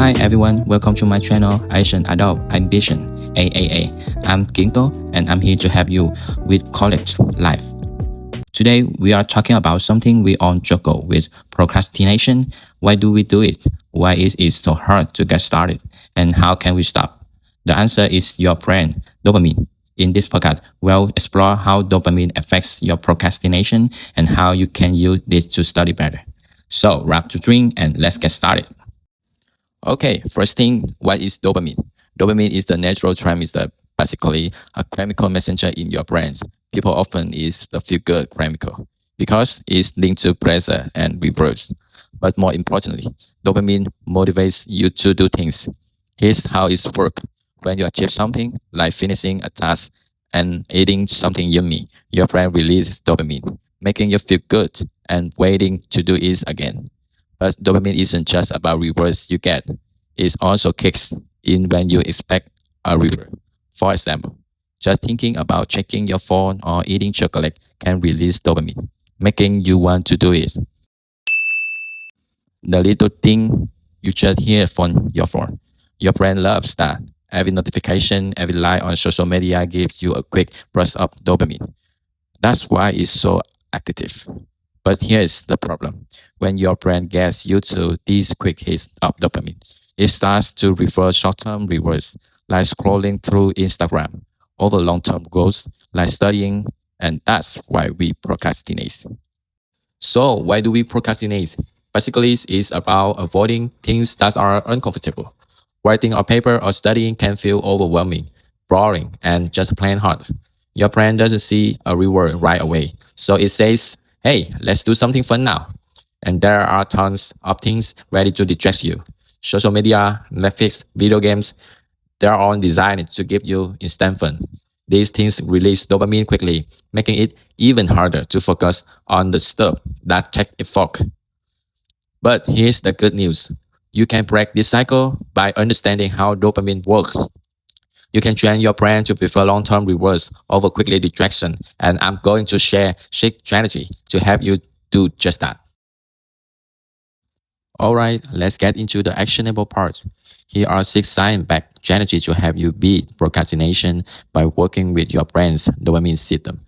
Hi everyone, welcome to my channel Asian Adult Ambition AAA. I'm Kien and I'm here to help you with college life. Today we are talking about something we all struggle with: procrastination. Why do we do it? Why is it so hard to get started? And how can we stop? The answer is your brain, dopamine. In this podcast, we'll explore how dopamine affects your procrastination and how you can use this to study better. So grab to drink and let's get started. Okay, first thing, what is dopamine? Dopamine is the natural transmitter, basically a chemical messenger in your brains. People often use the feel-good chemical because it's linked to pleasure and rewards. But more importantly, dopamine motivates you to do things. Here's how it works. When you achieve something, like finishing a task and eating something yummy, your brain releases dopamine, making you feel good and waiting to do it again. But dopamine isn't just about rewards you get. It also kicks in when you expect a reward. For example, just thinking about checking your phone or eating chocolate can release dopamine, making you want to do it. The little thing you just hear from your phone. Your brain loves that. Every notification, every like on social media gives you a quick burst of dopamine. That's why it's so active. But here's the problem. When your brain gets used to these quick hits of dopamine, it starts to prefer short-term rewards, like scrolling through Instagram, over long-term goals, like studying, and that's why we procrastinate. So why do we procrastinate? Basically, it's about avoiding things that are uncomfortable. Writing a paper or studying can feel overwhelming, boring, and just plain hard. Your brain doesn't see a reward right away, so it says, hey, let's do something fun now. And there are tons of things ready to distract you. Social media, Netflix, video games, they're all designed to give you instant fun. These things release dopamine quickly, making it even harder to focus on the stuff that take effort. But here's the good news. You can break this cycle by understanding how dopamine works. You can train your brain to prefer long-term rewards over quickly distraction, and I'm going to share 6 strategy to help you do just that. Alright, let's get into the actionable part. Here are 6 science-backed strategies to help you beat procrastination by working with your brain's dopamine system.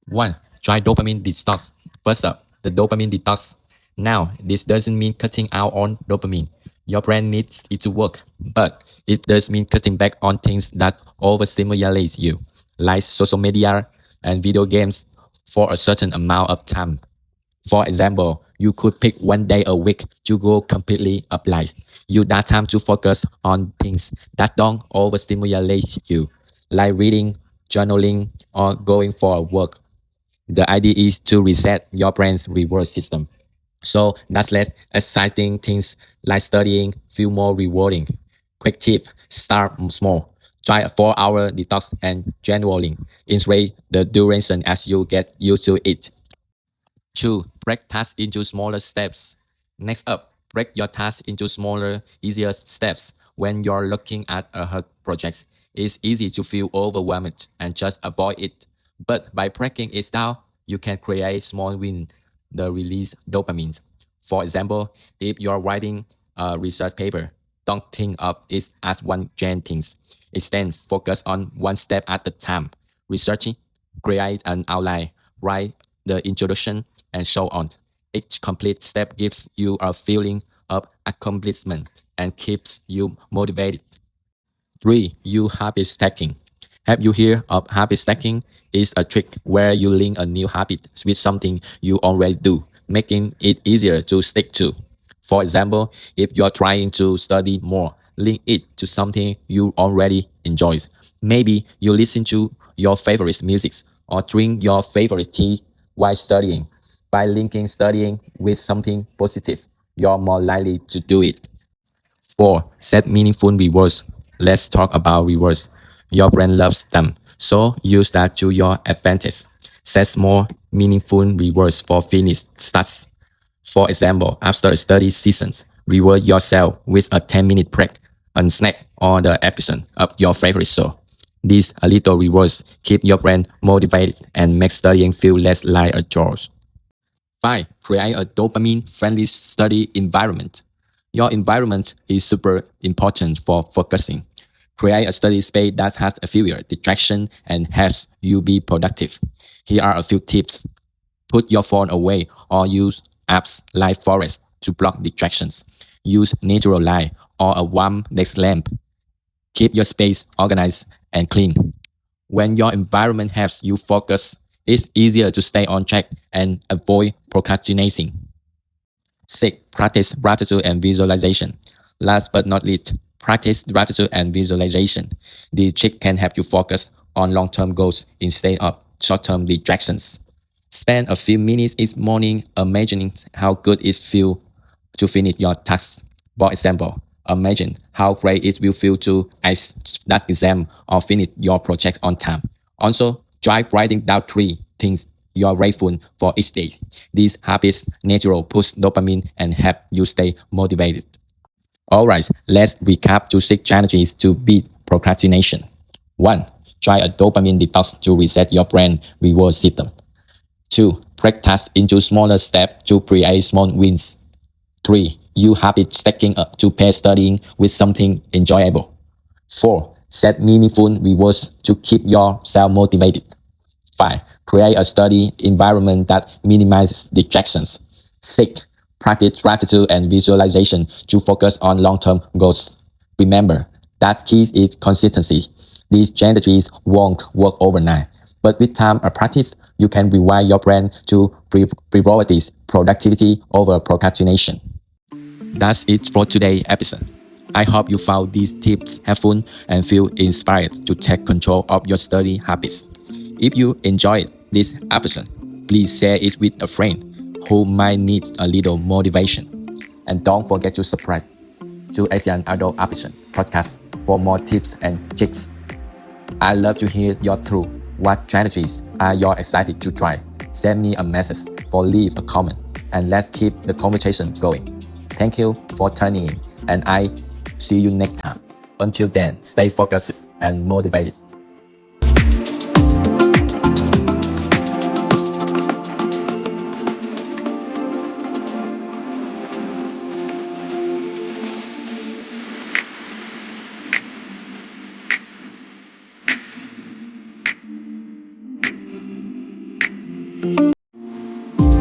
1. Try dopamine detox. First up, the dopamine detox. Now, this doesn't mean cutting out on dopamine. Your brain needs it to work, but it does mean cutting back on things that overstimulate you, like social media and video games, for a certain amount of time. For example, you could pick one day a week to go completely offline. Use that time to focus on things that don't overstimulate you, like reading, journaling, or going for a walk. The idea is to reset your brain's reward system. So that's less exciting things like studying feel more rewarding. Quick tip, start small. Try a 4-hour detox and journaling. Increase the duration as you get used to it. 2. Break tasks into smaller steps. Next up, break your tasks into smaller, easier steps. When you're looking at a hard project, it's easy to feel overwhelmed and just avoid it. But by breaking it down, you can create small wins that release dopamine. For example, if you're writing a research paper, don't think of it as one giant thing. Instead, focus on one step at a time. Researching, create an outline, write the introduction, and so on. Each complete step gives you a feeling of accomplishment and keeps you motivated. 3. Use habit stacking. Have you heard of habit stacking? It's a trick where you link a new habit with something you already do, making it easier to stick to. For example, if you're trying to study more, link it to something you already enjoy. Maybe you listen to your favorite music or drink your favorite tea while studying. By linking studying with something positive, you're more likely to do it. 4. Set meaningful rewards. Let's talk about rewards. Your brain loves them, so use that to your advantage. Set small, meaningful rewards for finished tasks. For example, after a study session, reward yourself with a 10-minute break, a snack, or the episode of your favorite show. These little rewards keep your brain motivated and make studying feel less like a chore. 5. Create a dopamine-friendly study environment. Your environment is super important for focusing. Create a study space that has a fewer distraction and helps you be productive. Here are a few tips. Put your phone away or use apps like Forest to block distractions. Use natural light or a warm desk lamp. Keep your space organized and clean. When your environment helps you focus, it's easier to stay on track and avoid procrastinating. 6. Practice gratitude and visualization. Last but not least, practice gratitude and visualization. The trick can help you focus on long-term goals instead of short-term distractions. Spend a few minutes each morning imagining how good it feels to finish your tasks. For example, imagine how great it will feel to ace that exam or finish your project on time. Also, try writing down 3 things you are grateful for each day. These habits naturally push dopamine and help you stay motivated. Alright, let's recap 6 strategies to beat procrastination. 1. Try a dopamine detox to reset your brain reward system. 2. Break tasks into smaller steps to create small wins. 3. Use habit stacking up to pair studying with something enjoyable. 4. Set meaningful rewards to keep yourself motivated. 5. Create a study environment that minimizes distractions. 6. Practice gratitude and visualization to focus on long-term goals. Remember, that key is consistency. These strategies won't work overnight, but with time and practice, you can rewire your brain to prioritize productivity over procrastination. That's it for today's episode. I hope you found these tips helpful and feel inspired to take control of your study habits. If you enjoyed this episode, please share it with a friend who might need a little motivation. And don't forget to subscribe to Asian Adult Episode podcast for more tips and tricks. I'd love to hear your thoughts. What strategies are you excited to try? Send me a message or leave a comment, and let's keep the conversation going. Thank you for tuning in, and I see you next time. Until then, stay focused and motivated.